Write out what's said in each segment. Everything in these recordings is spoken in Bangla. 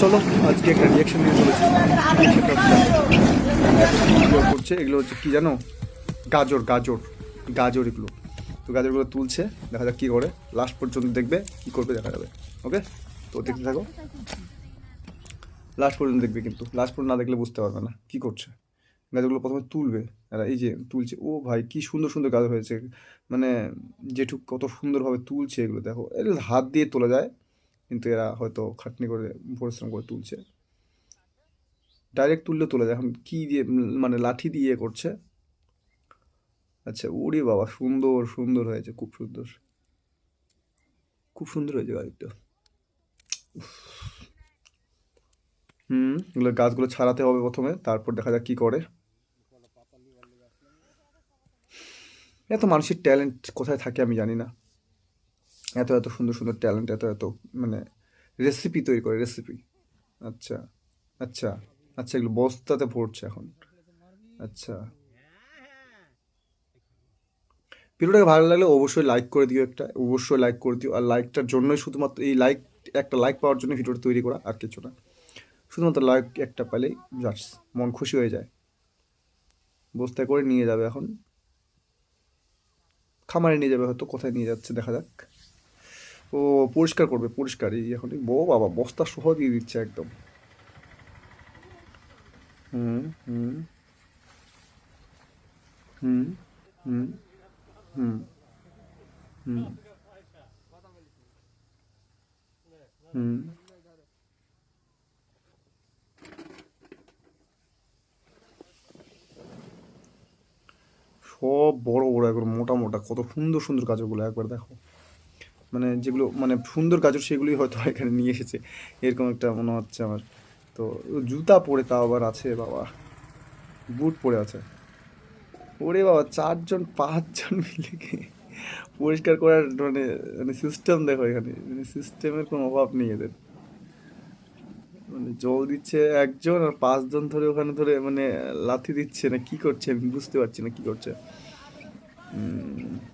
চলো আজকে একটা রিয়াকশন নিয়ে চলেছি। রিয়াকশনটা করছে, এগুলো হচ্ছে কি জানো, গাজর গাজর গাজর এগুলো। তো গাজরগুলো তুলছে, দেখা যাক কী করে, লাস্ট পর্যন্ত দেখবে, কী করবে দেখা যাবে। ওকে, তো দেখতে থাকো, লাস্ট পর্যন্ত দেখবে, কিন্তু লাস্ট পর্যন্ত না দেখলে বুঝতে পারবে না কী করছে। গাজরগুলো প্রথমে তুলবে, এরা এই যে তুলছে, ও ভাই কি সুন্দর সুন্দর গাজর হয়েছে, মানে জেঠু কত সুন্দরভাবে তুলছে এগুলো, দেখো এগুলো হাত দিয়ে তোলা যায়, কিন্তু এরা হয়তো খাটনি করে পরিশ্রম করে তুলছে। ডাইরেক্ট তুললে তোলা যায়, এখন কী দিয়ে মানে লাঠি দিয়ে করছে। আচ্ছা, ওরে বাবা, সুন্দর সুন্দর হয়েছে, খুব সুন্দর, খুব সুন্দর হয়েছে গাছটা। এগুলো গাছগুলো ছাড়াতে হবে প্রথমে, তারপর দেখা যাক কী করে। এত মানুষের ট্যালেন্ট কোথায় থাকে আমি জানি না, এত এত সুন্দর সুন্দর ট্যালেন্ট, এত এত মানে রেসিপি তৈরি করে, রেসিপি। আচ্ছা আচ্ছা আচ্ছা, এগুলো বস্তাতে ভরছে এখন। আচ্ছা, ভিডিওটাকে ভালো লাগলে অবশ্যই লাইক করে দিও, একটা অবশ্যই লাইক করে দিও। আর লাইকটার জন্যই, শুধুমাত্র এই লাইক, একটা লাইক পাওয়ার জন্য ভিডিওটা তৈরি করা, আর কিছু না। শুধুমাত্র লাইক একটা পেলেই জাস্ট মন খুশি হয়ে যায়। বস্তায় করে নিয়ে যাবে এখন, খামারে নিয়ে যাবে হয়তো, কোথায় নিয়ে যাচ্ছে দেখা যাক। ও পরিষ্কার করবে, পরিষ্কার, এই এখন বাবা বস্তা সহ দিয়ে দিচ্ছে একদম। হুম হুম হুম হুম হুম হুম হুম। সব বড় বড় একবার মোটা মোটা, কত সুন্দর সুন্দর গাজরগুলো একবার দেখো, মানে যেগুলো মানে সুন্দর গাজর সেগুলোই হয়তো এখানে নিয়ে এসেছে, এরকম একটা মনে হচ্ছে আমার। তো জুতা পরে তাও আবার আছে বাবা, বুট পরে আছে। ওরে বাবা, চারজন পাঁচজন মিলে কি পরিষ্কার করার মানে মানে সিস্টেম দেখো এখানে, মানে সিস্টেমের কোনো অভাব নেই এদের। মানে জল দিচ্ছে একজন, আর পাঁচজন ধরে ওখানে ধরে মানে লাথি দিচ্ছে না কি করছে, আমি বুঝতে পারছি না কি করছে।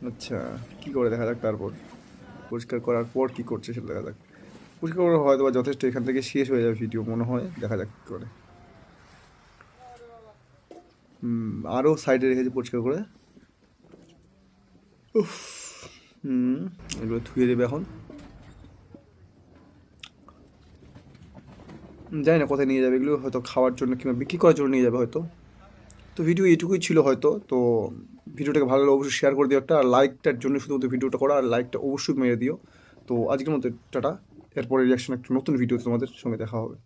আচ্ছা, কি করে দেখা যাক, তারপর পরিষ্কার করার পর কি করছে সেটা দেখা যাক। পরিষ্কার করা হয়তো বা যথেষ্ট, এখান থেকে শেষ হয়ে যাবে ভিডিও মনে হয়, দেখা যাক কি করে। আরও সাইডে রেখেছে পরিষ্কার করে। উফ, এগুলো ধুয়ে দেবে এখন। জানি না কোথায় নিয়ে যাবে এগুলো, হয়তো খাওয়ার জন্য কিংবা বিক্রি করার জন্য নিয়ে যাবে হয়তো। তো ভিডিও এটুকুই ছিল হয়তো। তো ভিডিওটাকে ভালো লাগলে অবশ্যই শেয়ার করে দিও একটা, আর লাইকটার জন্য শুধুমাত্র ভিডিওটা করা, আর লাইকটা অবশ্যই মেরে দিও। তো আজকের মতো টাটা, এরপরে রিয়াকশন একটা নতুন ভিডিও তোমাদের সঙ্গে দেখা হবে।